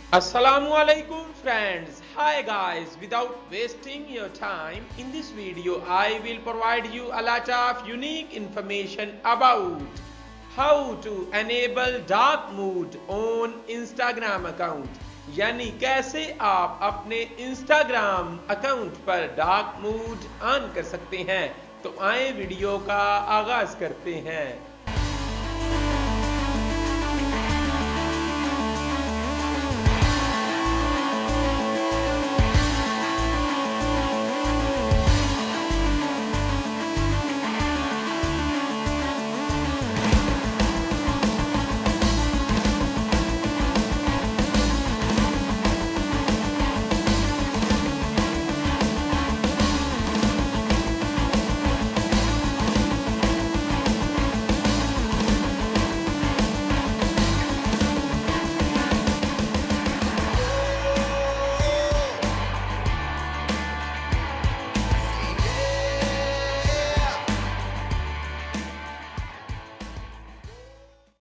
Assalamualaikum friends. Hi guys, without wasting your time, in this video I will provide you a lot of unique information about how to enable dark mode on Instagram account। यानी कैसे आप अपने Instagram account पर dark mode on कर सकते हैं। तो आए वीडियो का आगाज करते हैं।